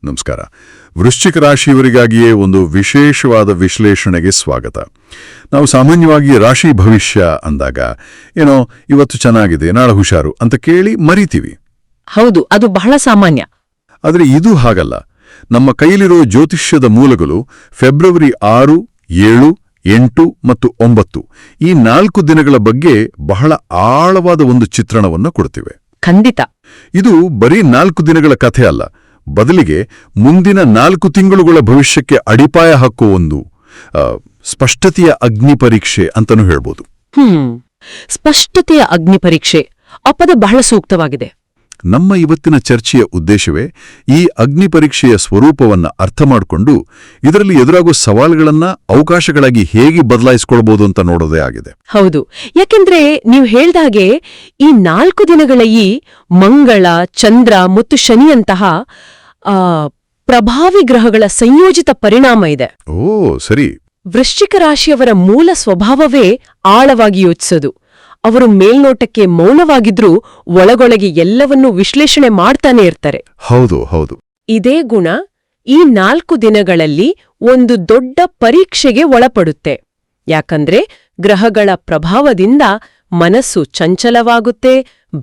ನಮಸ್ಕಾರ. ವೃಶ್ಚಿಕ ರಾಶಿಯವರಿಗಾಗಿಯೇ ಒಂದು ವಿಶೇಷವಾದ ವಿಶ್ಲೇಷಣೆಗೆ ಸ್ವಾಗತ. ನಾವು ಸಾಮಾನ್ಯವಾಗಿ ರಾಶಿ ಭವಿಷ್ಯ ಅಂದಾಗ ಇವತ್ತು ಚೆನ್ನಾಗಿದೆ, ನಾಳೆ ಹುಷಾರು ಅಂತ ಕೇಳಿ ಮರಿತೀವಿ. ಹೌದು, ಅದು ಬಹಳ ಸಾಮಾನ್ಯ. ಆದರೆ ಇದು ಹಾಗಲ್ಲ. ನಮ್ಮ ಕೈಲಿರೋ ಜ್ಯೋತಿಷ್ಯದ ಮೂಲಗಳು ಫೆಬ್ರವರಿ 6, 7, 8 ಮತ್ತು 9 ಈ 4 ದಿನಗಳ ಬಗ್ಗೆ ಬಹಳ ಆಳವಾದ ಒಂದು ಚಿತ್ರಣವನ್ನು ಕೊಡ್ತಿವೆ. ಖಂಡಿತ. ಇದು ಬರೀ 4 ದಿನಗಳ ಕಥೆ ಅಲ್ಲ, ಬದಲಿಗೆ ಮುಂದಿನ 4 ತಿಂಗಳುಗಳ ಭವಿಷ್ಯಕ್ಕೆ ಅಡಿಪಾಯ ಹಾಕೋ ಒಂದು ಸ್ಪಷ್ಟತೆಯ ಅಗ್ನಿ ಪರೀಕ್ಷೆ ಅಂತನೂ ಹೇಳ್ಬೋದು. ಸ್ಪಷ್ಟತೆಯ ಅಗ್ನಿ ಪರೀಕ್ಷೆ ಆ ಪದ ಬಹಳ ಸೂಕ್ತವಾಗಿದೆ. ನಮ್ಮ ಇವತ್ತಿನ ಚರ್ಚೆಯ ಉದ್ದೇಶವೇ ಈ ಅಗ್ನಿ ಪರೀಕ್ಷೆಯ ಸ್ವರೂಪವನ್ನ ಅರ್ಥ ಮಾಡಿಕೊಂಡು ಇದರಲ್ಲಿ ಎದುರಾಗೋ ಸವಾಲುಗಳನ್ನ ಅವಕಾಶಗಳಾಗಿ ಹೇಗೆ ಬದಲಾಯಿಸಿಕೊಳ್ಬೋದು ಅಂತ ನೋಡೋದೇ ಆಗಿದೆ. ಹೌದು, ಯಾಕೆಂದ್ರೆ ನೀವು ಹೇಳ್ದಾಗೆ ಈ 4 ದಿನಗಳ ಈ ಮಂಗಳ, ಚಂದ್ರ ಮತ್ತು ಶನಿಯಂತಹ ಪ್ರಭಾವಿ ಗ್ರಹಗಳ ಸಂಯೋಜಿತ ಪರಿಣಾಮ ಇದೆ. ಓ ಸರಿ. ವೃಶ್ಚಿಕ ರಾಶಿಯವರ ಮೂಲ ಸ್ವಭಾವವೇ ಆಳವಾಗಿ ಯೋಚಿಸೋದು. ಅವರು ಮೇಲ್ನೋಟಕ್ಕೆ ಮೌನವಾಗಿದ್ರೂ ಒಳಗೊಳಗೆ ಎಲ್ಲವನ್ನೂ ವಿಶ್ಲೇಷಣೆ ಮಾಡ್ತಾನೆ ಇರ್ತಾರೆ. ಹೌದು ಹೌದು. ಇದೇ ಗುಣ ಈ 4 ದಿನಗಳಲ್ಲಿ ಒಂದು ದೊಡ್ಡ ಪರೀಕ್ಷೆಗೆ ಒಳಪಡುತ್ತೆ. ಯಾಕಂದ್ರೆ ಗ್ರಹಗಳ ಪ್ರಭಾವದಿಂದ ಮನಸ್ಸು ಚಂಚಲವಾಗುತ್ತೆ,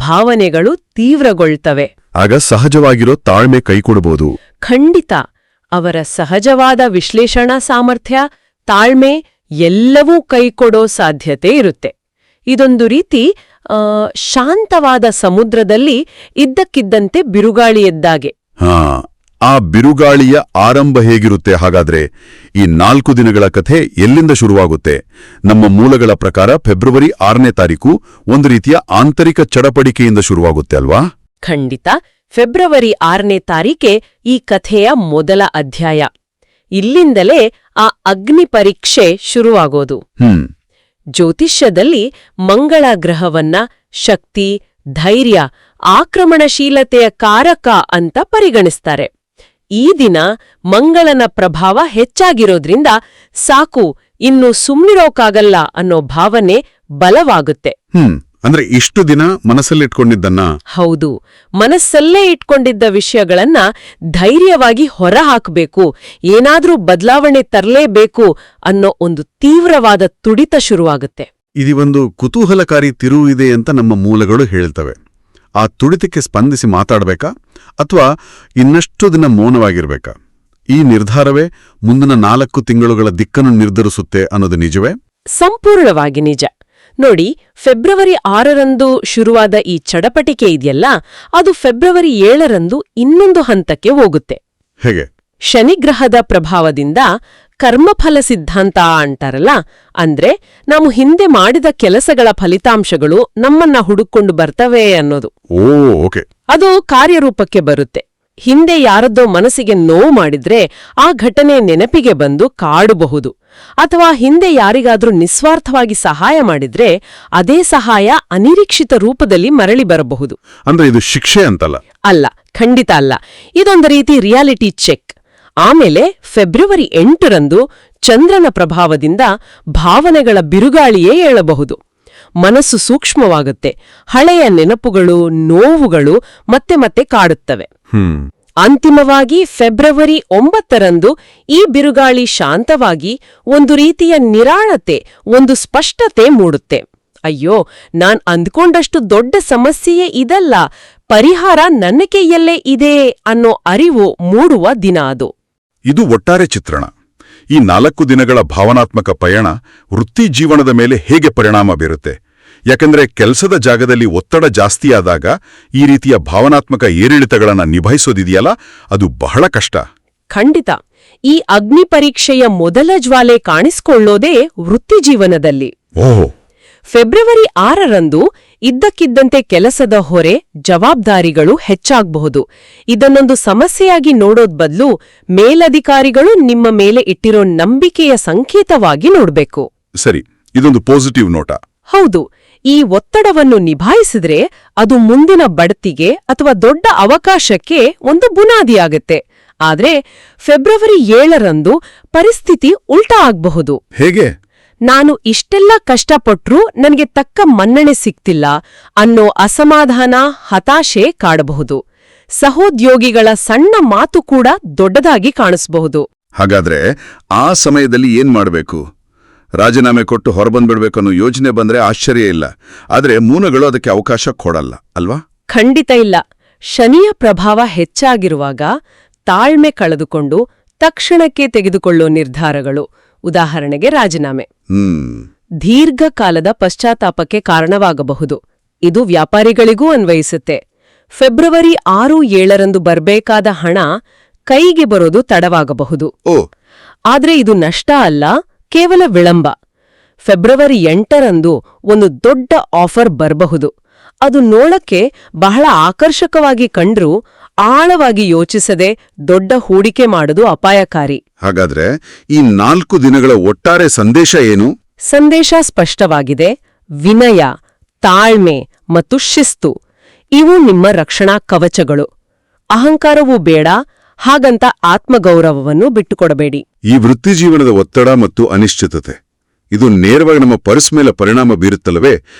ಭಾವನೆಗಳು ತೀವ್ರಗೊಳ್ತವೆ. ಆಗ ಸಹಜವಾಗಿರೋ ತಾಳ್ಮೆ ಕೈಕೊಡಬಹುದು. ಖಂಡಿತ. ಅವರ ಸಹಜವಾದ ವಿಶ್ಲೇಷಣಾ ಸಾಮರ್ಥ್ಯ, ತಾಳ್ಮೆ ಎಲ್ಲವೂ ಕೈಕೊಡೋ ಸಾಧ್ಯತೆ ಇರುತ್ತೆ. ಇದೊಂದು ರೀತಿ ಶಾಂತವಾದ ಸಮುದ್ರದಲ್ಲಿ ಇದ್ದಕ್ಕಿದ್ದಂತೆ ಬಿರುಗಾಳಿ ಎದ್ದಾಗೆ. ಆ ಬಿರುಗಾಳಿಯ ಆರಂಭ ಹೇಗಿರುತ್ತೆ ಹಾಗಾದ್ರೆ? ಈ 4 ದಿನಗಳ ಕಥೆ ಎಲ್ಲಿಂದ ಶುರುವಾಗುತ್ತೆ? ನಮ್ಮ ಮೂಲಗಳ ಪ್ರಕಾರ ಫೆಬ್ರವರಿ 6ನೇ ತಾರೀಕು ಒಂದು ರೀತಿಯ ಆಂತರಿಕ ಚಡಪಡಿಕೆಯಿಂದ ಶುರುವಾಗುತ್ತೆ ಅಲ್ವಾ? ಖಂಡಿತ. ಫೆಬ್ರವರಿ 6ನೇ ತಾರೀಕೆ ಈ ಕಥೆಯ ಮೊದಲ ಅಧ್ಯಾಯ. ಇಲ್ಲಿಂದಲೇ ಆ ಅಗ್ನಿ ಪರೀಕ್ಷೆ ಶುರುವಾಗೋದು. ಜ್ಯೋತಿಷ್ಯದಲ್ಲಿ ಮಂಗಳ ಗ್ರಹವನ್ನ ಶಕ್ತಿ, ಧೈರ್ಯ, ಆಕ್ರಮಣಶೀಲತೆಯ ಕಾರಕ ಅಂತ ಪರಿಗಣಿಸ್ತಾರೆ. ಈ ದಿನ ಮಂಗಳನ ಪ್ರಭಾವ ಹೆಚ್ಚಾಗಿರೋದ್ರಿಂದ ಸಾಕು, ಇನ್ನು ಸುಮ್ನಿರೋಕಾಗಲ್ಲ ಅನ್ನೋ ಭಾವನೆ ಬಲವಾಗುತ್ತೆ. ಅಂದ್ರೆ ಇಷ್ಟು ದಿನ ಮನಸ್ಸಲ್ಲಿಟ್ಕೊಂಡಿದ್ದನ್ನ? ಹೌದು, ಮನಸ್ಸಲ್ಲೇ ಇಟ್ಕೊಂಡಿದ್ದ ವಿಷಯಗಳನ್ನ ಧೈರ್ಯವಾಗಿ ಹೊರಹಾಕಬೇಕು, ಏನಾದ್ರೂ ಬದಲಾವಣೆ ತರಲೇಬೇಕು ಅನ್ನೋ ಒಂದು ತೀವ್ರವಾದ ತುಡಿತ ಶುರುವಾಗುತ್ತೆ. ಇದು ಒಂದು ಕುತೂಹಲಕಾರಿ ತಿರುವು ಇದೆ ಅಂತ ನಮ್ಮ ಮೂಲಗಳು ಹೇಳ್ತವೆ. ಆ ತುಡಿತಕ್ಕೆ ಸ್ಪಂದಿಸಿ ಮಾತಾಡಬೇಕಾ ಅಥವಾ ಇನ್ನಷ್ಟು ದಿನ ಮೌನವಾಗಿರ್ಬೇಕಾ? ಈ ನಿರ್ಧಾರವೇ ಮುಂದಿನ 4 ತಿಂಗಳುಗಳ ದಿಕ್ಕನ್ನು ನಿರ್ಧರಿಸುತ್ತೆ ಅನ್ನೋದು ನಿಜವೇ? ಸಂಪೂರ್ಣವಾಗಿ ನಿಜ. ನೋಡಿ, ಫೆಬ್ರವರಿ 6ರಂದು ಶುರುವಾದ ಈ ಚಡಪಟಿಕೆ ಇದೆಯಲ್ಲ, ಅದು ಫೆಬ್ರವರಿ 7ರಂದು ಇನ್ನೊಂದು ಹಂತಕ್ಕೆ ಹೋಗುತ್ತೆ. ಹೇಗೆ? ಶನಿಗ್ರಹದ ಪ್ರಭಾವದಿಂದ ಕರ್ಮಫಲ ಸಿದ್ಧಾಂತ ಅಂತಾರಲ್ಲ, ಅಂದ್ರೆ ನಾವು ಹಿಂದೆ ಮಾಡಿದ ಕೆಲಸಗಳ ಫಲಿತಾಂಶಗಳು ನಮ್ಮನ್ನ ಹುಡುಕೊಂಡು ಬರ್ತವೆ ಅನ್ನೋದು. ಅದು ಕಾರ್ಯರೂಪಕ್ಕೆ ಬರುತ್ತೆ. ಹಿಂದೆ ಯಾರದ್ದೋ ಮನಸ್ಸಿಗೆ ನೋವು ಮಾಡಿದ್ರೆ ಆ ಘಟನೆ ನೆನಪಿಗೆ ಬಂದು ಕಾಡಬಹುದು. ಅಥವಾ ಹಿಂದೆ ಯಾರಿಗಾದ್ರೂ ನಿಸ್ವಾರ್ಥವಾಗಿ ಸಹಾಯ ಮಾಡಿದ್ರೆ ಅದೇ ಸಹಾಯ ಅನಿರೀಕ್ಷಿತ ರೂಪದಲ್ಲಿ ಮರಳಿ ಬರಬಹುದು. ಅಂದ್ರೆ ಇದು ಶಿಕ್ಷೆ ಅಂತಲ್ಲ? ಅಲ್ಲ, ಖಂಡಿತ ಅಲ್ಲ. ಇದೊಂದು ರೀತಿ ರಿಯಾಲಿಟಿ ಚೆಕ್. ಆಮೇಲೆ ಫೆಬ್ರವರಿ 8ರಂದು ಚಂದ್ರನ ಪ್ರಭಾವದಿಂದ ಭಾವನೆಗಳ ಬಿರುಗಾಳಿಯೇ ಏಳಬಹುದು. ಮನಸ್ಸು ಸೂಕ್ಷ್ಮವಾಗುತ್ತೆ. ಹಳೆಯ ನೆನಪುಗಳು, ನೋವುಗಳು ಮತ್ತೆ ಮತ್ತೆ ಕಾಡುತ್ತವೆ. ಅಂತಿಮವಾಗಿ ಫೆಬ್ರವರಿ 9ರಂದು ಈ ಬಿರುಗಾಳಿ ಶಾಂತವಾಗಿ ಒಂದು ರೀತಿಯ ನಿರಾಳತೆ, ಒಂದು ಸ್ಪಷ್ಟತೆ ಮೂಡುತ್ತೆ. ಅಯ್ಯೋ, ನಾನ್ ಅಂದ್ಕೊಂಡಷ್ಟು ದೊಡ್ಡ ಸಮಸ್ಯೆಯೇ ಇದಲ್ಲ, ಪರಿಹಾರ ನನ್ನ ಕೈಯಲ್ಲೇ ಇದೆ ಅನ್ನೋ ಅರಿವು ಮೂಡುವ ದಿನ ಅದು. ಇದು ಒಟ್ಟಾರೆ ಚಿತ್ರಣ. ಈ 4 ದಿನಗಳ ಭಾವನಾತ್ಮಕ ಪಯಣ ವೃತ್ತಿ ಜೀವನದ ಮೇಲೆ ಹೇಗೆ ಪರಿಣಾಮ ಬೀರುತ್ತೆ? ಯಾಕಂದ್ರೆ ಕೆಲಸದ ಜಾಗದಲ್ಲಿ ಒತ್ತಡ ಜಾಸ್ತಿಯಾದಾಗ ಈ ರೀತಿಯ ಭಾವನಾತ್ಮಕ ಏರಿಳಿತಗಳನ್ನ ನಿಭಾಯಿಸೋದಿದೆಯಲ್ಲ, ಅದು ಬಹಳ ಕಷ್ಟ. ಖಂಡಿತ. ಈ ಅಗ್ನಿ ಪರೀಕ್ಷೆಯ ಮೊದಲ ಜ್ವಾಲೆ ಕಾಣಿಸ್ಕೊಳ್ಳೋದೇ ವೃತ್ತಿ ಜೀವನದಲ್ಲಿ. ಫೆಬ್ರವರಿ 6ರಂದು ಇದ್ದಕ್ಕಿದ್ದಂತೆ ಕೆಲಸದ ಹೊರೆ, ಜವಾಬ್ದಾರಿಗಳು ಹೆಚ್ಚಾಗಬಹುದು. ಇದನ್ನೊಂದು ಸಮಸ್ಯೆಯಾಗಿ ನೋಡೋದ್ ಬದಲು ಮೇಲಧಿಕಾರಿಗಳು ನಿಮ್ಮ ಮೇಲೆ ಇಟ್ಟಿರೋ ನಂಬಿಕೆಯ ಸಂಕೇತವಾಗಿ ನೋಡ್ಬೇಕು. ಸರಿ, ಇದೊಂದು ಪಾಸಿಟಿವ್ ನೋಟ. ಹೌದು. ಈ ಒತ್ತಡವನ್ನು ನಿಭಾಯಿಸಿದ್ರೆ ಅದು ಮುಂದಿನ ಬಡ್ತಿಗೆ ಅಥವಾ ದೊಡ್ಡ ಅವಕಾಶಕ್ಕೆ ಒಂದು ಬುನಾದಿಯಾಗತ್ತೆ. ಆದ್ರೆ ಫೆಬ್ರವರಿ 7ರಂದು ಪರಿಸ್ಥಿತಿ ಉಲ್ಟಾ ಆಗ್ಬಹುದು. ಹೇಗೆ? ನಾನು ಇಷ್ಟೆಲ್ಲ ಕಷ್ಟಪಟ್ರೂ ನನಗೆ ತಕ್ಕ ಮನ್ನಣೆ ಸಿಗ್ತಿಲ್ಲ ಅನ್ನೋ ಅಸಮಾಧಾನ, ಹತಾಶೆ ಕಾಡಬಹುದು. ಸಹೋದ್ಯೋಗಿಗಳ ಸಣ್ಣ ಮಾತು ಕೂಡ ದೊಡ್ಡದಾಗಿ ಕಾಣಿಸಬಹುದು. ಹಾಗಾದ್ರೆ ಆ ಸಮಯದಲ್ಲಿ ಏನ್ ಮಾಡಬೇಕು? ರಾಜೀನಾಮೆ ಕೊಟ್ಟು ಹೊರಬಂದ್ಬಿಡ್ಬೇಕು ಅನ್ನೋ ಯೋಜನೆ ಬಂದ್ರೆ ಆಶ್ಚರ್ಯ ಇಲ್ಲ. ಆದ್ರೆ ಮೂಲಗಳು ಅದಕ್ಕೆ ಅವಕಾಶ ಕೊಡಲ್ಲ ಅಲ್ವಾ? ಖಂಡಿತ ಇಲ್ಲ. ಶನಿಯ ಪ್ರಭಾವ ಹೆಚ್ಚಾಗಿರುವಾಗ ತಾಳ್ಮೆ ಕಳೆದುಕೊಂಡು ತಕ್ಷಣಕ್ಕೆ ತೆಗೆದುಕೊಳ್ಳೋ ನಿರ್ಧಾರಗಳು, ಉದಾಹರಣೆಗೆ ರಾಜೀನಾಮೆ, ದೀರ್ಘಕಾಲದ ಪಶ್ಚಾತ್ತಾಪಕ್ಕೆ ಕಾರಣವಾಗಬಹುದು. ಇದು ವ್ಯಾಪಾರಿಗಳಿಗೂ ಅನ್ವಯಿಸುತ್ತೆ. ಫೆಬ್ರವರಿ 6-7ರಂದು ಬರ್ಬೇಕಾದ ಹಣ ಕೈಗೆ ಬರೋದು ತಡವಾಗಬಹುದು. ಆದ್ರೆ ಇದು ನಷ್ಟ ಅಲ್ಲ, ಕೇವಲ ವಿಳಂಬ. ಫೆಬ್ರವರಿ 8ರಂದು ಒಂದು ದೊಡ್ಡ ಆಫರ್ ಬರಬಹುದು. ಅದು ನೋಡಕ್ಕೆ ಬಹಳ ಆಕರ್ಷಕವಾಗಿ ಕಂಡ್ರೂ ಆಳವಾಗಿ ಯೋಚಿಸದೆ ದೊಡ್ಡ ಹೂಡಿಕೆ ಮಾಡೋದು ಅಪಾಯಕಾರಿ. ಹಾಗಾದ್ರೆ ಈ 4 ದಿನಗಳ ಒಟ್ಟಾರೆ ಸಂದೇಶ ಏನು? ಸಂದೇಶ ಸ್ಪಷ್ಟವಾಗಿದೆ. ವಿನಯ, ತಾಳ್ಮೆ ಮತ್ತು ಶಿಸ್ತು ಇವು ನಿಮ್ಮ ರಕ್ಷಣಾ ಕವಚಗಳು. ಅಹಂಕಾರವೂ ಬೇಡ, ಹಾಗಂತ ಆತ್ಮಗೌರವವನ್ನು ಬಿಟ್ಟುಕೊಡಬೇಡಿ. ಈ ವೃತ್ತಿಜೀವನದ ಒತ್ತಡ ಮತ್ತು ಅನಿಶ್ಚಿತತೆ ಇದು ನೇರವಾಗಿ ನಮ್ಮ ಪರ್ಸ್ ಮೇಲೆ ಪರಿಣಾಮ ಬೀರುತ್ತಲ್ಲವೇ?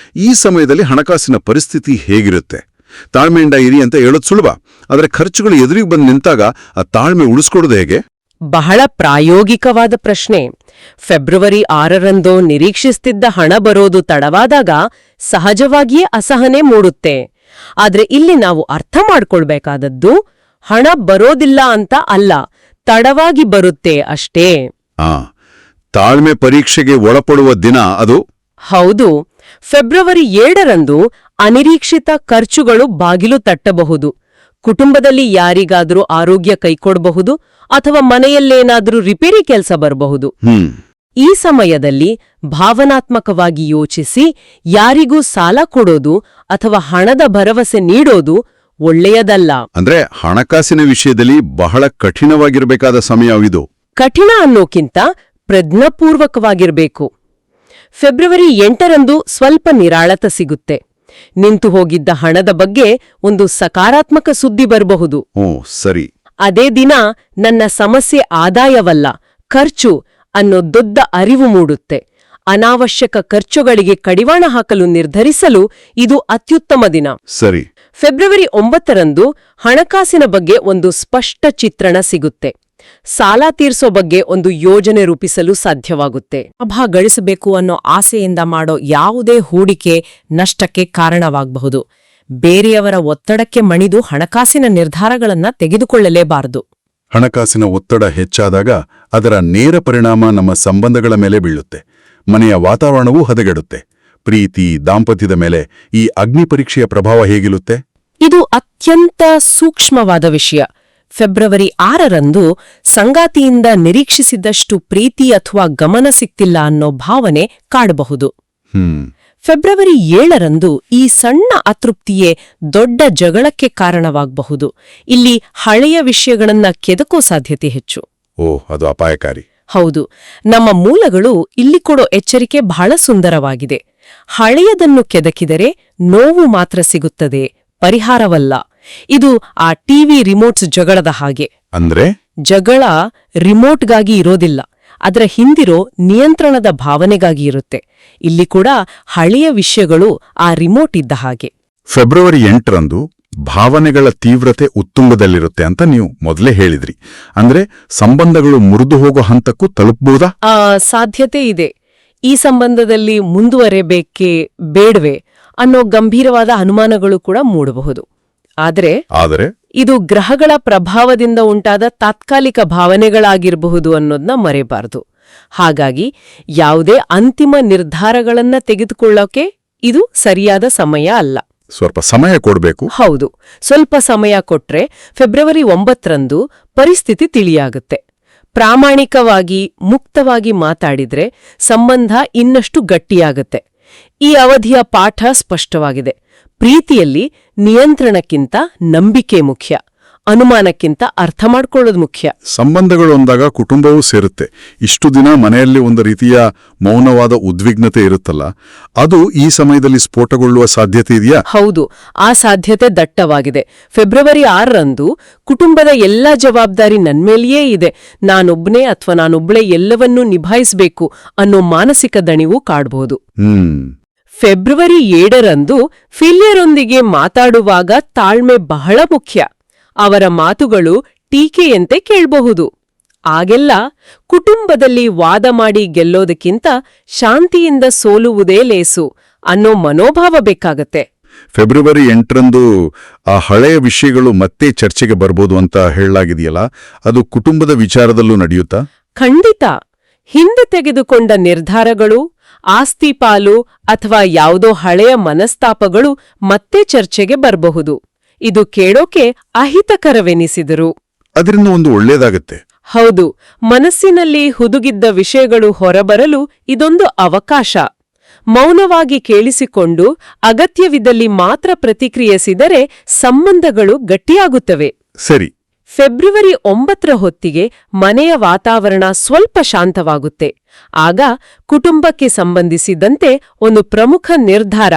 ಈ ಸಮಯದಲ್ಲಿ ಹಣಕಾಸಿನ ಪರಿಸ್ಥಿತಿ ಹೇಗಿರುತ್ತೆ? ತಾಳ್ಮೆಯಿಂದ ಇರಿ ಅಂತ ಹೇಳೋದು ಸುಲಭ, ಆದರೆ ಖರ್ಚುಗಳು ಎದುರಿಗೆ ಬಂದು ನಿಂತಾಗ ಆ ತಾಳ್ಮೆ ಉಳಿಸ್ಕೊಡೋದು ಹೇಗೆ? ಬಹಳ ಪ್ರಾಯೋಗಿಕವಾದ ಪ್ರಶ್ನೆ. ಫೆಬ್ರವರಿ 6ರಂದು ನಿರೀಕ್ಷಿಸ್ತಿದ್ದ ಹಣ ಬರೋದು ತಡವಾದಾಗ ಸಹಜವಾಗಿಯೇ ಅಸಹನೆ ಮೂಡುತ್ತೆ. ಆದ್ರೆ ಇಲ್ಲಿ ನಾವು ಅರ್ಥ ಮಾಡ್ಕೊಳ್ಬೇಕಾದದ್ದು ಹಣ ಬರೋದಿಲ್ಲ ಅಂತ ಅಲ್ಲ, ತಡವಾಗಿ ಬರುತ್ತೆ ಅಷ್ಟೇ. ತಾಳ್ಮೆ ಪರೀಕ್ಷೆಗೆ ಒಳಪಡುವ ದಿನ ಅದು. ಹೌದು. ಫೆಬ್ರವರಿ 7ರಂದು ಅನಿರೀಕ್ಷಿತ ಖರ್ಚುಗಳು ಬಾಗಿಲು ತಟ್ಟಬಹುದು. ಕುಟುಂಬದಲ್ಲಿ ಯಾರಿಗಾದ್ರೂ ಆರೋಗ್ಯ ಕೈಕೊಡಬಹುದು ಅಥವಾ ಮನೆಯಲ್ಲೇನಾದ್ರೂ ರಿಪೇರಿ ಕೆಲಸ ಬರಬಹುದು. ಈ ಸಮಯದಲ್ಲಿ ಭಾವನಾತ್ಮಕವಾಗಿ ಯೋಚಿಸಿ ಯಾರಿಗೂ ಸಾಲ ಕೊಡೋದು ಅಥವಾ ಹಣದ ಭರವಸೆ ನೀಡೋದು ಒಳ್ಳೆಯದಲ್ಲ. ಅಂದ್ರೆ ಹಣಕಾಸಿನ ವಿಷಯದಲ್ಲಿ ಬಹಳ ಕಠಿಣವಾಗಿರಬೇಕಾದ ಸಮಯವಿದು. ಕಠಿಣ ಅನ್ನೋಕ್ಕಿಂತ ಪ್ರಜ್ಞಾಪೂರ್ವಕವಾಗಿರ್ಬೇಕು. ಫೆಬ್ರವರಿ 8ರಂದು ಸ್ವಲ್ಪ ನಿರಾಳತ ಸಿಗುತ್ತೆ. ನಿಂತು ಹೋಗಿದ್ದ ಹಣದ ಬಗ್ಗೆ ಒಂದು ಸಕಾರಾತ್ಮಕ ಸುದ್ದಿ ಬರಬಹುದು. ಸರಿ. ಅದೇ ದಿನ ನನ್ನ ಸಮಸ್ಯೆ ಆದಾಯವಲ್ಲ, ಖರ್ಚು ಅನ್ನೋ ದೊಡ್ಡ ಅರಿವು ಮೂಡುತ್ತೆ. ಅನಾವಶ್ಯಕ ಖರ್ಚುಗಳಿಗೆ ಕಡಿವಾಣ ಹಾಕಲು ನಿರ್ಧರಿಸಲು ಇದು ಅತ್ಯುತ್ತಮ ದಿನ. ಸರಿ. ಫೆಬ್ರವರಿ 9ರಂದು ಹಣಕಾಸಿನ ಬಗ್ಗೆ ಒಂದು ಸ್ಪಷ್ಟ ಚಿತ್ರಣ ಸಿಗುತ್ತೆ. ಸಾಲ ತೀರ್ಸೋ ಬಗ್ಗೆ ಒಂದು ಯೋಜನೆ ರೂಪಿಸಲು ಸಾಧ್ಯವಾಗುತ್ತೆ. ಲಾಭ ಗಳಿಸಬೇಕು ಅನ್ನೋ ಆಸೆಯಿಂದ ಮಾಡೋ ಯಾವುದೇ ಹೂಡಿಕೆ ನಷ್ಟಕ್ಕೆ ಕಾರಣವಾಗಬಹುದು. ಬೇರೆಯವರ ಒತ್ತಡಕ್ಕೆ ಮಣಿದು ಹಣಕಾಸಿನ ನಿರ್ಧಾರಗಳನ್ನ ತೆಗೆದುಕೊಳ್ಳಲೇಬಾರದು. ಹಣಕಾಸಿನ ಒತ್ತಡ ಹೆಚ್ಚಾದಾಗ ಅದರ ನೇರ ಪರಿಣಾಮ ನಮ್ಮ ಸಂಬಂಧಗಳ ಮೇಲೆ ಬೀಳುತ್ತೆ. ಮನೆಯ ವಾತಾವರಣವೂ ಹದಗೆಡುತ್ತೆ. ಪ್ರೀತಿ, ದಾಂಪತ್ಯದ ಮೇಲೆ ಈ ಅಗ್ನಿ ಪರೀಕ್ಷೆಯ ಪ್ರಭಾವ ಹೇಗಿರುತ್ತೆ? ಇದು ಅತ್ಯಂತ ಸೂಕ್ಷ್ಮವಾದ ವಿಷಯ. ಫೆಬ್ರವರಿ 6ರಂದು ಸಂಗಾತಿಯಿಂದ ನಿರೀಕ್ಷಿಸಿದಷ್ಟು ಪ್ರೀತಿ ಅಥವಾ ಗಮನ ಸಿಕ್ತಿಲ್ಲ ಅನ್ನೋ ಭಾವನೆ ಕಾಡಬಹುದು. ಫೆಬ್ರವರಿ 7ರಂದು ಈ ಸಣ್ಣ ಅತೃಪ್ತಿಯೇ ದೊಡ್ಡ ಜಗಳಕ್ಕೆ ಕಾರಣವಾಗಬಹುದು. ಇಲ್ಲಿ ಹಳೆಯ ವಿಷಯಗಳನ್ನ ಕೆದಕೋ ಸಾಧ್ಯತೆ ಹೆಚ್ಚು. ಅದು ಅಪಾಯಕಾರಿ. ಹೌದು. ನಮ್ಮ ಮೂಲಗಳು ಇಲ್ಲಿ ಕೊಡೋ ಎಚ್ಚರಿಕೆ ಬಹಳ ಸುಂದರವಾಗಿದೆ. ಹಳೆಯದನ್ನು ಕೆದಕಿದರೆ ನೋವು ಮಾತ್ರ ಸಿಗುತ್ತದೆ, ಪರಿಹಾರವಲ್ಲ. ಇದು ಆ ಟಿವಿ ರಿಮೋಟ್ಸ್ ಜಗಳದ ಹಾಗೆ. ಅಂದ್ರೆ ಜಗಳ ರಿಮೋಟ್ಗಾಗಿ ಇರೋದಿಲ್ಲ, ಅದರ ಹಿಂದಿರೋ ನಿಯಂತ್ರಣದ ಭಾವನೆಗಾಗಿ ಇರುತ್ತೆ. ಇಲ್ಲಿ ಕೂಡ ಹಳೆಯ ವಿಷಯಗಳು ಆ ರಿಮೋಟ್ ಇದ್ದ ಹಾಗೆ. ಫೆಬ್ರವರಿ 8ರಂದು ಭಾವನೆಗಳ ತೀವ್ರತೆ ಉತ್ತುಂಗದಲ್ಲಿರುತ್ತೆ ಅಂತ ನೀವು ಮೊದಲೇ ಹೇಳಿದ್ರಿ. ಅಂದ್ರೆ ಸಂಬಂಧಗಳು ಮುರಿದು ಹೋಗೋ ಹಂತಕ್ಕೂ ತಲುಪಬಹುದಾ? ಸಾಧ್ಯತೆ ಇದೆ. ಈ ಸಂಬಂಧದಲ್ಲಿ ಮುಂದುವರೆಬೇಕೇ ಬೇಡವೆ ಅನ್ನೋ ಗಂಭೀರವಾದ ಅನುಮಾನಗಳು ಕೂಡ ಮೂಡಬಹುದು. ಆದರೆ ಇದು ಗ್ರಹಗಳ ಪ್ರಭಾವದಿಂದ ಉಂಟಾದ ತಾತ್ಕಾಲಿಕ ಭಾವನೆಗಳಾಗಿರಬಹುದು ಅನ್ನೋದನ್ನ ಮರೆಯಬಾರದು. ಹಾಗಾಗಿ ಯಾವುದೇ ಅಂತಿಮ ನಿರ್ಧಾರಗಳನ್ನ ತೆಗೆದುಕೊಳ್ಳೋಕೆ ಇದು ಸರಿಯಾದ ಸಮಯ ಅಲ್ಲ. ಸ್ವಲ್ಪ ಸಮಯ ಕೊಡಬೇಕು. ಹೌದು, ಸ್ವಲ್ಪ ಸಮಯ ಕೊಟ್ರೆ ಫೆಬ್ರವರಿ 9ರಂದು ಪರಿಸ್ಥಿತಿ ತಿಳಿಯಾಗುತ್ತೆ. ಪ್ರಾಮಾಣಿಕವಾಗಿ, ಮುಕ್ತವಾಗಿ ಮಾತಾಡಿದ್ರೆ ಸಂಬಂಧ ಇನ್ನಷ್ಟು ಗಟ್ಟಿಯಾಗುತ್ತೆ. ಈ ಅವಧಿಯ ಪಾಠ ಸ್ಪಷ್ಟವಾಗಿದೆ. ಪ್ರೀತಿಯಲ್ಲಿ ನಿಯಂತ್ರಣಕ್ಕಿಂತ ನಂಬಿಕೆ ಮುಖ್ಯ, ಅನುಮಾನಕ್ಕಿಂತ ಅರ್ಥ ಮಾಡ್ಕೊಳ್ಳೋದು ಮುಖ್ಯ. ಸಂಬಂಧಗಳು ಒಂದಾಗ ಕುಟುಂಬವೂ ಸೇರುತ್ತೆ. ಇಷ್ಟು ದಿನ ಮನೆಯಲ್ಲಿ ಒಂದು ರೀತಿಯ ಮೌನವಾದ ಉದ್ವಿಗ್ನತೆ ಇರುತ್ತಲ್ಲ, ಅದು ಈ ಸಮಯದಲ್ಲಿ ಸ್ಫೋಟಗೊಳ್ಳುವ ಸಾಧ್ಯತೆ ಇದೆಯಾ? ಹೌದು, ಆ ಸಾಧ್ಯತೆ ದಟ್ಟವಾಗಿದೆ. ಫೆಬ್ರವರಿ 6ರಂದು ಕುಟುಂಬದ ಎಲ್ಲ ಜವಾಬ್ದಾರಿ ನನ್ಮೇಲೆಯೇ ಇದೆ, ನಾನೊಬ್ನೇ ಅಥವಾ ನಾನೊಬ್ಳೇ ಎಲ್ಲವನ್ನೂ ನಿಭಾಯಿಸಬೇಕು ಅನ್ನೋ ಮಾನಸಿಕ ದಣಿವು ಕಾಡಬಹುದು. ಫೆಬ್ರವರಿ 7ರಂದು ಫಿಲಿಯರೊಂದಿಗೆ ಮಾತಾಡುವಾಗ ತಾಳ್ಮೆ ಬಹಳ ಮುಖ್ಯ. ಅವರ ಮಾತುಗಳು ಟೀಕೆಯಂತೆ ಕೇಳಬಹುದು. ಆಗೆಲ್ಲ ಕುಟುಂಬದಲ್ಲಿ ವಾದ ಮಾಡಿ ಗೆಲ್ಲೋದಕ್ಕಿಂತ ಶಾಂತಿಯಿಂದ ಸೋಲುವುದೇ ಲೇಸು ಅನ್ನೋ ಮನೋಭಾವ ಬೇಕಾಗತ್ತೆ. ಫೆಬ್ರವರಿ 8ರಂದು ಆ ಹಳೆಯ ವಿಷಯಗಳು ಮತ್ತೆ ಚರ್ಚೆಗೆ ಬರ್ಬೋದು ಅಂತ ಹೇಳಲಾಗಿದೆಯಲ್ಲ, ಅದು ಕುಟುಂಬದ ವಿಚಾರದಲ್ಲೂ ನಡೆಯುತ್ತಾ? ಖಂಡಿತ. ಹಿಂದೆ ತೆಗೆದುಕೊಂಡ ನಿರ್ಧಾರಗಳು, ಆಸ್ತಿ ಪಾಲು ಅಥವಾ ಯಾವುದೋ ಹಳೆಯ ಮನಸ್ತಾಪಗಳು ಮತ್ತೆ ಚರ್ಚೆಗೆ ಬರಬಹುದು. ಇದು ಕೇಳೋಕೆ ಅಹಿತಕರವೆನಿಸಿದರು. ಅದರಿಂದ ಒಂದು ಒಳ್ಳೇದಾಗತ್ತೆ. ಹೌದು, ಮನಸ್ಸಿನಲ್ಲಿ ಹುದುಗಿದ್ದ ವಿಷಯಗಳು ಹೊರಬರಲು ಇದೊಂದು ಅವಕಾಶ. ಮೌನವಾಗಿ ಕೇಳಿಸಿಕೊಂಡು ಅಗತ್ಯವಿದ್ದಲ್ಲಿ ಮಾತ್ರ ಪ್ರತಿಕ್ರಿಯಿಸಿದರೆ ಸಂಬಂಧಗಳು ಗಟ್ಟಿಯಾಗುತ್ತವೆ. ಸರಿ. ಫೆಬ್ರವರಿ 9ರ ಹೊತ್ತಿಗೆ ಮನೆಯ ವಾತಾವರಣ ಸ್ವಲ್ಪ ಶಾಂತವಾಗುತ್ತೆ. ಆಗ ಕುಟುಂಬಕ್ಕೆ ಸಂಬಂಧಿಸಿದಂತೆ ಒಂದು ಪ್ರಮುಖ ನಿರ್ಧಾರ,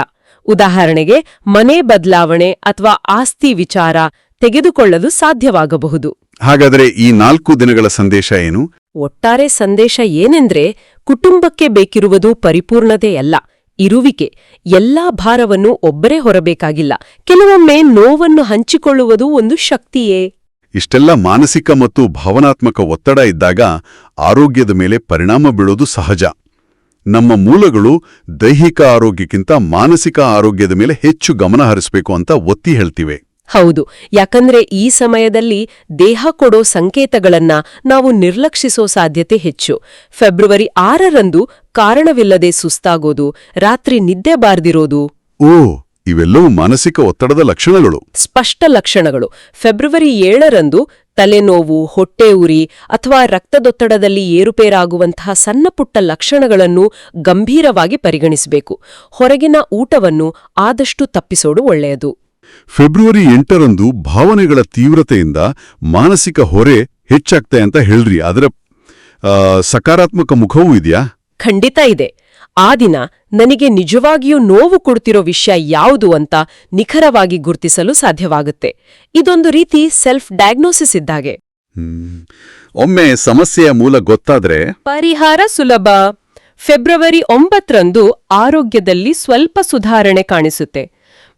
ಉದಾಹರಣೆಗೆ ಮನೆ ಬದಲಾವಣೆ ಅಥವಾ ಆಸ್ತಿ ವಿಚಾರ ತೆಗೆದುಕೊಳ್ಳಲು ಸಾಧ್ಯವಾಗಬಹುದು. ಹಾಗಾದರೆ ಈ 4 ದಿನಗಳ ಸಂದೇಶ ಏನು? ಒಟ್ಟಾರೆ ಸಂದೇಶ ಏನೆಂದ್ರೆ, ಕುಟುಂಬಕ್ಕೆ ಬೇಕಿರುವುದು ಪರಿಪೂರ್ಣತೆಯಲ್ಲ, ಇರುವಿಕೆ. ಎಲ್ಲಾ ಭಾರವನ್ನು ಒಬ್ಬರೇ ಹೊರಬೇಕಾಗಿಲ್ಲ. ಕೆಲವೊಮ್ಮೆ ನೋವನ್ನು ಹಂಚಿಕೊಳ್ಳುವುದು ಒಂದು ಶಕ್ತಿಯೇ. ಇಷ್ಟೆಲ್ಲ ಮಾನಸಿಕ ಮತ್ತು ಭಾವನಾತ್ಮಕ ಒತ್ತಡ ಇದ್ದಾಗ ಆರೋಗ್ಯದ ಮೇಲೆ ಪರಿಣಾಮ ಬೀಳೋದು ಸಹಜ. ನಮ್ಮ ಮೂಲಗಳು ದೈಹಿಕ ಆರೋಗ್ಯಕ್ಕಿಂತ ಮಾನಸಿಕ ಆರೋಗ್ಯದ ಮೇಲೆ ಹೆಚ್ಚು ಗಮನ ಹರಿಸಬೇಕು ಅಂತ ಒತ್ತಿ ಹೇಳ್ತಿವೆ. ಹೌದು, ಯಾಕಂದ್ರೆ ಈ ಸಮಯದಲ್ಲಿ ದೇಹ ಕೊಡೋ ಸಂಕೇತಗಳನ್ನ ನಾವು ನಿರ್ಲಕ್ಷಿಸೋ ಸಾಧ್ಯತೆ ಹೆಚ್ಚು. ಫೆಬ್ರವರಿ 6ರಂದು ಕಾರಣವಿಲ್ಲದೆ ಸುಸ್ತಾಗೋದು, ರಾತ್ರಿ ನಿದ್ದೆ ಬಾರ್ದಿರೋದು, ಇವೆಲ್ಲವೂ ಮಾನಸಿಕ ಒತ್ತಡದ ಲಕ್ಷಣಗಳು. ಸ್ಪಷ್ಟ ಲಕ್ಷಣಗಳು. ಫೆಬ್ರವರಿ 7ರಂದು ತಲೆನೋವು, ಹೊಟ್ಟೆ ಉರಿ ಅಥವಾ ರಕ್ತದೊತ್ತಡದಲ್ಲಿ ಏರುಪೇರಾಗುವಂತಹ ಸಣ್ಣಪುಟ್ಟ ಲಕ್ಷಣಗಳನ್ನು ಗಂಭೀರವಾಗಿ ಪರಿಗಣಿಸಬೇಕು. ಹೊರಗಿನ ಊಟವನ್ನು ಆದಷ್ಟು ತಪ್ಪಿಸೋದು ಒಳ್ಳೆಯದು. ಫೆಬ್ರವರಿ 8ರಂದು ಭಾವನೆಗಳ ತೀವ್ರತೆಯಿಂದ ಮಾನಸಿಕ ಹೊರೆ ಹೆಚ್ಚಾಗ್ತಾ ಅಂತ ಹೇಳ್ರಿ. ಅದರ ಸಕಾರಾತ್ಮಕ ಮುಖವೂ ಇದೆಯಾ? ಖಂಡಿತ ಇದೆ. ಆ ದಿನ ನನಗೆ ನಿಜವಾಗಿಯೂ ನೋವು ಕೊಡ್ತಿರೋ ವಿಷಯ ಯಾವುದು ಅಂತ ನಿಖರವಾಗಿ ಗುರ್ತಿಸಲು ಸಾಧ್ಯವಾಗುತ್ತೆ. ಇದೊಂದು ರೀತಿ ಸೆಲ್ಫ್ ಡಯಾಗ್ನೋಸಿಸ್ ಇದ್ದಾಗೆ. ಒಮ್ಮೆ ಸಮಸ್ಯೆಯ ಮೂಲ ಗೊತ್ತಾದ್ರೆ ಪರಿಹಾರ ಸುಲಭ. ಫೆಬ್ರವರಿ 9ರಂದು ಆರೋಗ್ಯದಲ್ಲಿ ಸ್ವಲ್ಪ ಸುಧಾರಣೆ ಕಾಣಿಸುತ್ತೆ.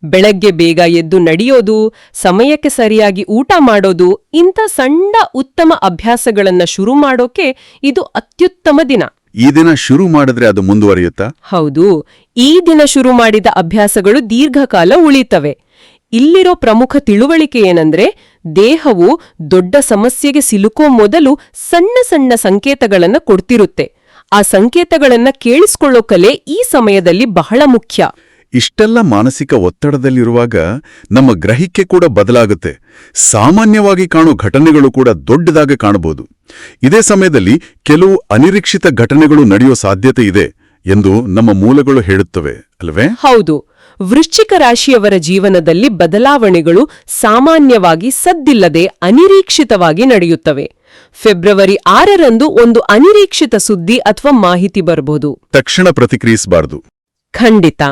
ಬೆಳಗ್ಗೆ ಬೇಗ ಎದ್ದು ನಡೆಯೋದು, ಸಮಯಕ್ಕೆ ಸರಿಯಾಗಿ ಊಟ ಮಾಡೋದು, ಇಂಥ ಸಣ್ಣ ಉತ್ತಮ ಅಭ್ಯಾಸಗಳನ್ನ ಶುರು ಮಾಡೋಕೆ ಇದು ಅತ್ಯುತ್ತಮ ದಿನ. ಈ ದಿನ ಶುರು ಮಾಡಿದ್ರೆ ಅದು ಮುಂದುವರಿಯುತ್ತಾ? ಹೌದು, ಈ ದಿನ ಶುರು ಮಾಡಿದ ಅಭ್ಯಾಸಗಳು ದೀರ್ಘಕಾಲ ಉಳಿತವೆ. ಇಲ್ಲಿರೋ ಪ್ರಮುಖ ತಿಳುವಳಿಕೆ ಏನಂದ್ರೆ, ದೇಹವು ದೊಡ್ಡ ಸಮಸ್ಯೆಗೆ ಸಿಲುಕೋ ಮೊದಲು ಸಣ್ಣ ಸಣ್ಣ ಸಂಕೇತಗಳನ್ನ ಕೊಡ್ತಿರುತ್ತೆ. ಆ ಸಂಕೇತಗಳನ್ನ ಕೇಳಿಸ್ಕೊಳ್ಳೋ ಕಲೆ ಈ ಸಮಯದಲ್ಲಿ ಬಹಳ ಮುಖ್ಯ. ಇಷ್ಟೆಲ್ಲ ಮಾನಸಿಕ ಒತ್ತಡದಲ್ಲಿರುವಾಗ ನಮ್ಮ ಗ್ರಹಿಕೆ ಕೂಡ ಬದಲಾಗುತ್ತೆ. ಸಾಮಾನ್ಯವಾಗಿ ಕಾಣೋ ಘಟನೆಗಳು ಕೂಡ ದೊಡ್ಡದಾಗಿ ಕಾಣಬಹುದು. ಇದೇ ಸಮಯದಲ್ಲಿ ಕೆಲವು ಅನಿರೀಕ್ಷಿತ ಘಟನೆಗಳು ನಡೆಯೋ ಸಾಧ್ಯತೆ ಇದೆ ಎಂದು ನಮ್ಮ ಮೂಲಗಳು ಹೇಳುತ್ತವೆ, ಅಲ್ವೇ? ಹೌದು. ವೃಶ್ಚಿಕ ರಾಶಿಯವರ ಜೀವನದಲ್ಲಿ ಬದಲಾವಣೆಗಳು ಸಾಮಾನ್ಯವಾಗಿ ಸದ್ದಿಲ್ಲದೆ ಅನಿರೀಕ್ಷಿತವಾಗಿ ನಡೆಯುತ್ತವೆ. ಫೆಬ್ರವರಿ 6ರಂದು ಒಂದು ಅನಿರೀಕ್ಷಿತ ಸುದ್ದಿ ಅಥವಾ ಮಾಹಿತಿ ಬರಬಹುದು. ತಕ್ಷಣ ಪ್ರತಿಕ್ರಿಯಿಸಬಾರದು. ಖಂಡಿತ.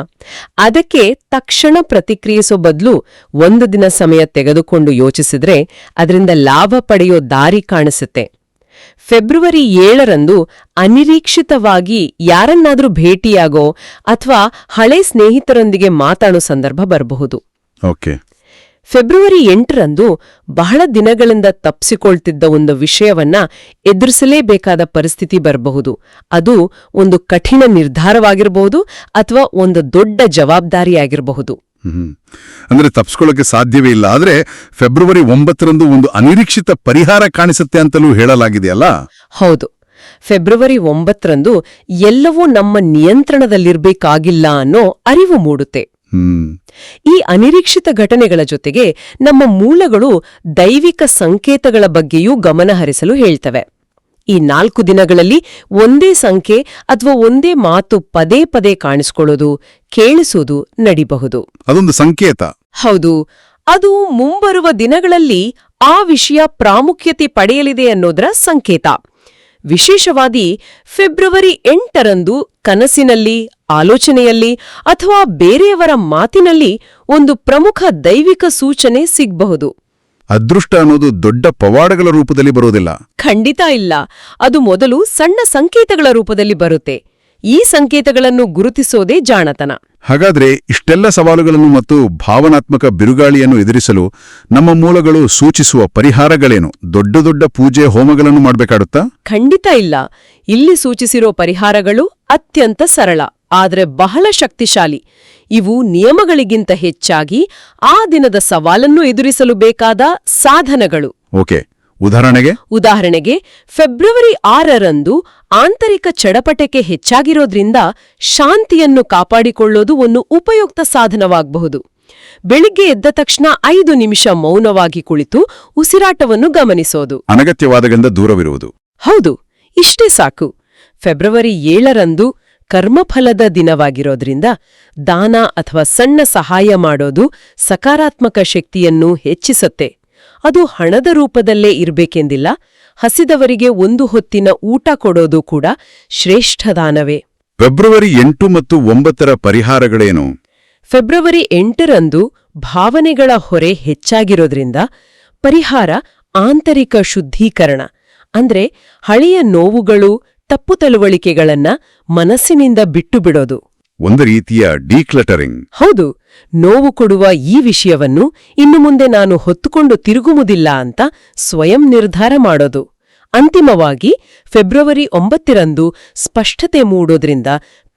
ಅದಕ್ಕೆ ತಕ್ಷಣ ಪ್ರತಿಕ್ರಿಯಿಸೋ ಬದಲು ಒಂದು ದಿನ ಸಮಯ ತೆಗೆದುಕೊಂಡು ಯೋಚಿಸಿದ್ರೆ ಅದರಿಂದ ಲಾಭ ಪಡೆಯೋ ದಾರಿ ಕಾಣಿಸುತ್ತೆ. ಫೆಬ್ರವರಿ 7ರಂದು ಅನಿರೀಕ್ಷಿತವಾಗಿ ಯಾರನ್ನಾದ್ರೂ ಭೇಟಿಯಾಗೋ ಅಥವಾ ಹಳೆ ಸ್ನೇಹಿತರೊಂದಿಗೆ ಮಾತಾಡೋ ಸಂದರ್ಭ ಬರಬಹುದು. ಓಕೆ. ಫೆಬ್ರವರಿ 8ರಂದು ಬಹಳ ದಿನಗಳಿಂದ ತಪ್ಪಿಸಿಕೊಳ್ತಿದ್ದ ಒಂದು ವಿಷಯವನ್ನ ಎದುರಿಸಲೇಬೇಕಾದ ಪರಿಸ್ಥಿತಿ ಬರಬಹುದು. ಅದು ಒಂದು ಕಠಿಣ ನಿರ್ಧಾರವಾಗಿರಬಹುದು ಅಥವಾ ಒಂದು ದೊಡ್ಡ ಜವಾಬ್ದಾರಿಯಾಗಿರಬಹುದು. ಅಂದ್ರೆ ತಪ್ಪಿಸ್ಕೊಳ್ಳೋಕೆ ಸಾಧ್ಯವೇ ಇಲ್ಲ. ಆದ್ರೆ ಫೆಬ್ರವರಿ 9ರಂದು ಒಂದು ಅನಿರೀಕ್ಷಿತ ಪರಿಹಾರ ಕಾಣಿಸುತ್ತೆ ಅಂತಲೂ ಹೇಳಲಾಗಿದೆಯಲ್ಲ? ಹೌದು. ಫೆಬ್ರವರಿ 9ರಂದು ಎಲ್ಲವೂ ನಮ್ಮ ನಿಯಂತ್ರಣದಲ್ಲಿರ್ಬೇಕಾಗಿಲ್ಲ ಅನ್ನೋ ಅರಿವು ಮೂಡುತ್ತೆ. ಈ ಅನಿರೀಕ್ಷಿತ ಘಟನೆಗಳ ಜೊತೆಗೆ ನಮ್ಮ ಮೂಲಗಳು ದೈವಿಕ ಸಂಕೇತಗಳ ಬಗ್ಗೆಯೂ ಗಮನಹರಿಸಲು ಹೇಳ್ತವೆ. ಈ 4 ದಿನಗಳಲ್ಲಿ ಒಂದೇ ಸಂಖ್ಯೆ ಅಥವಾ ಒಂದೇ ಮಾತು ಪದೇ ಪದೇ ಕಾಣಿಸ್ಕೊಳ್ಳೋದು, ಕೇಳಿಸೋದು ನಡಿಬಹುದು. ಅದೊಂದು ಸಂಕೇತ. ಹೌದು, ಅದು ಮುಂಬರುವ ದಿನಗಳಲ್ಲಿ ಆ ವಿಷಯ ಪ್ರಾಮುಖ್ಯತೆ ಪಡೆಯಲಿದೆ ಅನ್ನೋದರ ಸಂಕೇತ. ವಿಶೇಷವಾಗಿ ಫೆಬ್ರವರಿ 8ರಂದು ಕನಸಿನಲ್ಲಿ, ಆಲೋಚನೆಯಲ್ಲಿ ಅಥವಾ ಬೇರೆಯವರ ಮಾತಿನಲ್ಲಿ ಒಂದು ಪ್ರಮುಖ ದೈವಿಕ ಸೂಚನೆ ಸಿಗಬಹುದು. ಅದೃಷ್ಟ ಅನ್ನೋದು ದೊಡ್ಡ ಪವಾಡಗಳ ರೂಪದಲ್ಲಿ ಬರೋದಿಲ್ಲ. ಖಂಡಿತ ಇಲ್ಲ. ಅದು ಮೊದಲು ಸಣ್ಣ ಸಂಕೇತಗಳ ರೂಪದಲ್ಲಿ ಬರುತ್ತೆ. ಈ ಸಂಕೇತಗಳನ್ನು ಗುರುತಿಸೋದೇ ಜಾಣತನ. ಹಾಗಾದ್ರೆ ಇಷ್ಟೆಲ್ಲ ಸವಾಲುಗಳನ್ನು ಮತ್ತು ಭಾವನಾತ್ಮಕ ಬಿರುಗಾಳಿಯನ್ನು ಎದುರಿಸಲು ನಮ್ಮ ಮೂಲಗಳು ಸೂಚಿಸುವ ಪರಿಹಾರಗಳೇನು? ದೊಡ್ಡ ದೊಡ್ಡ ಪೂಜೆ ಹೋಮಗಳನ್ನು ಮಾಡಬೇಕಾಡುತ್ತಾ? ಖಂಡಿತ ಇಲ್ಲ. ಇಲ್ಲಿ ಸೂಚಿಸಿರೋ ಪರಿಹಾರಗಳು ಅತ್ಯಂತ ಸರಳ, ಆದರೆ ಬಹಳ ಶಕ್ತಿಶಾಲಿ. ಇವು ನಿಯಮಗಳಿಗಿಂತ ಹೆಚ್ಚಾಗಿ ಆ ದಿನದ ಸವಾಲನ್ನು ಎದುರಿಸಲು ಬೇಕಾದ ಸಾಧನಗಳು. ಓಕೆ, ಉದಾಹರಣೆಗೆ ಫೆಬ್ರವರಿ 6ರಂದು ಆಂತರಿಕ ಚಡಪಟೆ ಹೆಚ್ಚಾಗಿರೋದ್ರಿಂದ ಶಾಂತಿಯನ್ನು ಕಾಪಾಡಿಕೊಳ್ಳೋದು ಒಂದು ಉಪಯುಕ್ತ ಸಾಧನವಾಗಬಹುದು. ಬೆಳಿಗ್ಗೆ ಎದ್ದ ತಕ್ಷಣ 5 ನಿಮಿಷ ಮೌನವಾಗಿ ಕುಳಿತು ಉಸಿರಾಟವನ್ನು ಗಮನಿಸೋದು. ಅನಗತ್ಯವಾದಗಳಿಂದ ದೂರವಿರುವುದು. ಹೌದು, ಇಷ್ಟೇ ಸಾಕು. ಫೆಬ್ರವರಿ 7ರಂದು ಕರ್ಮಫಲದ ದಿನವಾಗಿರೋದ್ರಿಂದ ದಾನ ಅಥವಾ ಸಣ್ಣ ಸಹಾಯ ಮಾಡೋದು ಸಕಾರಾತ್ಮಕ ಶಕ್ತಿಯನ್ನು ಹೆಚ್ಚಿಸುತ್ತೆ. ಅದು ಹಣದ ರೂಪದಲ್ಲೇ ಇರಬೇಕೆಂದಿಲ್ಲ. ಹಸಿದವರಿಗೆ ಒಂದು ಹೊತ್ತಿನ ಊಟ ಕೊಡೋದು ಕೂಡ ಶ್ರೇಷ್ಠ ದಾನವೇ. ಫೆಬ್ರವರಿ 8 ಮತ್ತು 9ರ ಪರಿಹಾರಗಳೇನು? ಫೆಬ್ರವರಿ 8ರಂದು ಭಾವನೆಗಳ ಹೊರೆ ಹೆಚ್ಚಾಗಿರೋದ್ರಿಂದ ಪರಿಹಾರ ಆಂತರಿಕ ಶುದ್ಧೀಕರಣ, ಅಂದ್ರೆ ಹಳೆಯ ನೋವುಗಳು, ತಪ್ಪು ತಿಳುವಳಿಕೆಗಳನ್ನ ಮನಸ್ಸಿನಿಂದ ಬಿಟ್ಟು ಬಿಡೋದು. ಒಂದು ರೀತಿಯ ಡಿಕ್ಲಟರಿಂಗ್. ಹೌದು, ನೋವು ಕೊಡುವ ಈ ವಿಷಯವನ್ನು ಇನ್ನು ಮುಂದೆ ನಾನು ಹೊತ್ತುಕೊಂಡು ತಿರುಗುವುದಿಲ್ಲ ಅಂತ ಸ್ವಯಂ ನಿರ್ಧಾರ ಮಾಡೋದು. ಅಂತಿಮವಾಗಿ ಫೆಬ್ರವರಿ 9ರಂದು ಸ್ಪಷ್ಟತೆ ಮೂಡೋದ್ರಿಂದ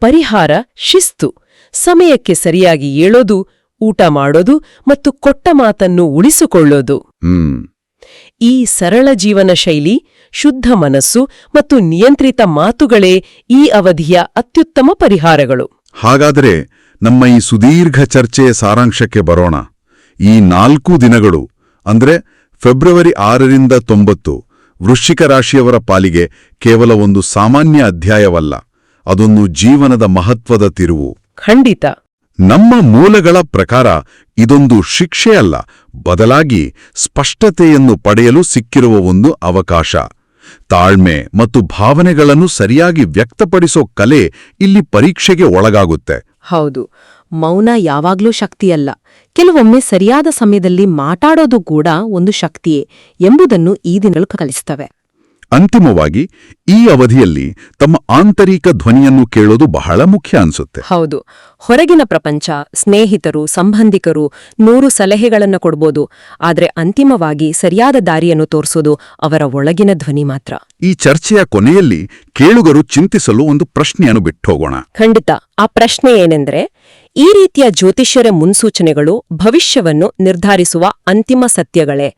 ಪರಿಹಾರ ಶಿಸ್ತು, ಸಮಯಕ್ಕೆ ಸರಿಯಾಗಿ ಏಳೋದು, ಊಟ ಮಾಡೋದು ಮತ್ತು ಕೊಟ್ಟ ಮಾತನ್ನು ಉಳಿಸಿಕೊಳ್ಳೋದು. ಈ ಸರಳ ಜೀವನ ಶೈಲಿ, ಶುದ್ಧ ಮನಸ್ಸು ಮತ್ತು ನಿಯಂತ್ರಿತ ಮಾತುಗಳೇ ಈ ಅವಧಿಯ ಅತ್ಯುತ್ತಮ ಪರಿಹಾರಗಳು. ಹಾಗಾದರೆ ನಮ್ಮ ಈ ಸುದೀರ್ಘ ಚರ್ಚೆಯ ಸಾರಾಂಶಕ್ಕೆ ಬರೋಣ. ಈ 4 ದಿನಗಳು ಅಂದ್ರೆ ಫೆಬ್ರವರಿ 6ರಿಂದ 9 ವೃಶ್ಚಿಕ ರಾಶಿಯವರ ಪಾಲಿಗೆ ಕೇವಲ ಒಂದು ಸಾಮಾನ್ಯ ಅಧ್ಯಾಯವಲ್ಲ, ಅದೊಂದು ಜೀವನದ ಮಹತ್ವದ ತಿರುವು. ಖಂಡಿತ. ನಮ್ಮ ಮೂಲಗಳ ಪ್ರಕಾರ ಇದೊಂದು ಶಿಕ್ಷೆಯಲ್ಲ, ಬದಲಾಗಿ ಸ್ಪಷ್ಟತೆಯನ್ನು ಪಡೆಯಲು ಸಿಕ್ಕಿರುವ ಒಂದು ಅವಕಾಶ. ತಾಳ್ಮೆ ಮತ್ತು ಭಾವನೆಗಳನ್ನು ಸರಿಯಾಗಿ ವ್ಯಕ್ತಪಡಿಸೋ ಕಲೆ ಇಲ್ಲಿ ಪರೀಕ್ಷೆಗೆ ಒಳಗಾಗುತ್ತೆ. ಹೌದು, ಮೌನ ಯಾವಾಗ್ಲೂ ಶಕ್ತಿಯಲ್ಲ. ಕೆಲವೊಮ್ಮೆ ಸರಿಯಾದ ಸಮಯದಲ್ಲಿ ಮಾತಾಡೋದು ಕೂಡ ಒಂದು ಶಕ್ತಿಯೇ ಎಂಬುದನ್ನು ಈ ದಿನಗಳು ಕಲಿಸ್ತವೆ. ಅಂತಿಮವಾಗಿ ಈ ಅವಧಿಯಲ್ಲಿ ತಮ್ಮ ಆಂತರಿಕ ಧ್ವನಿಯನ್ನು ಕೇಳೋದು ಬಹಳ ಮುಖ್ಯ ಅನ್ಸುತ್ತೆ. ಹೌದು, ಹೊರಗಿನ ಪ್ರಪಂಚ, ಸ್ನೇಹಿತರು, ಸಂಬಂಧಿಕರು 100 ಸಲಹೆಗಳನ್ನು ಕೊಡ್ಬೋದು, ಆದ್ರೆ ಅಂತಿಮವಾಗಿ ಸರಿಯಾದ ದಾರಿಯನ್ನು ತೋರಿಸೋದು ಅವರ ಒಳಗಿನ ಧ್ವನಿ ಮಾತ್ರ. ಈ ಚರ್ಚೆಯ ಕೊನೆಯಲ್ಲಿ ಕೇಳುಗರು ಚಿಂತಿಸಲು ಒಂದು ಪ್ರಶ್ನೆಯನ್ನು ಬಿಟ್ಟೋಗೋಣ. ಖಂಡಿತ. ಆ ಪ್ರಶ್ನೆ ಏನೆಂದ್ರೆ, ಈ ರೀತಿಯ ಜ್ಯೋತಿಷ್ಯರ ಮುನ್ಸೂಚನೆಗಳು ಭವಿಷ್ಯವನ್ನು ನಿರ್ಧರಿಸುವ ಅಂತಿಮ ಸತ್ಯಗಳೇ,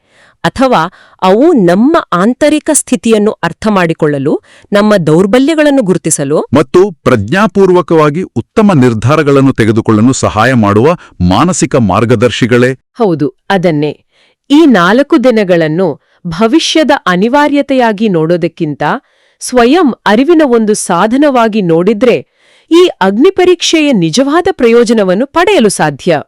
ಅಥವಾ ಅವು ನಮ್ಮ ಆಂತರಿಕ ಸ್ಥಿತಿಯನ್ನು ಅರ್ಥಮಾಡಿಕೊಳ್ಳಲು, ನಮ್ಮ ದೌರ್ಬಲ್ಯಗಳನ್ನು ಗುರುತಿಸಲು ಮತ್ತು ಪ್ರಜ್ಞಾಪೂರ್ವಕವಾಗಿ ಉತ್ತಮ ನಿರ್ಧಾರಗಳನ್ನು ತೆಗೆದುಕೊಳ್ಳಲು ಸಹಾಯ ಮಾಡುವ ಮಾನಸಿಕ ಮಾರ್ಗದರ್ಶಿಗಳೇ? ಹೌದು, ಅದನ್ನೇ. ಈ 4 ದಿನಗಳನ್ನು ಭವಿಷ್ಯದ ಅನಿವಾರ್ಯತೆಯಾಗಿ ನೋಡೋದಕ್ಕಿಂತ ಸ್ವಯಂ ಅರಿವಿನ ಒಂದು ಸಾಧನವಾಗಿ ನೋಡಿದ್ರೆ ಈ ಅಗ್ನಿಪರೀಕ್ಷೆಯ ನಿಜವಾದ ಪ್ರಯೋಜನವನ್ನು ಪಡೆಯಲು ಸಾಧ್ಯ.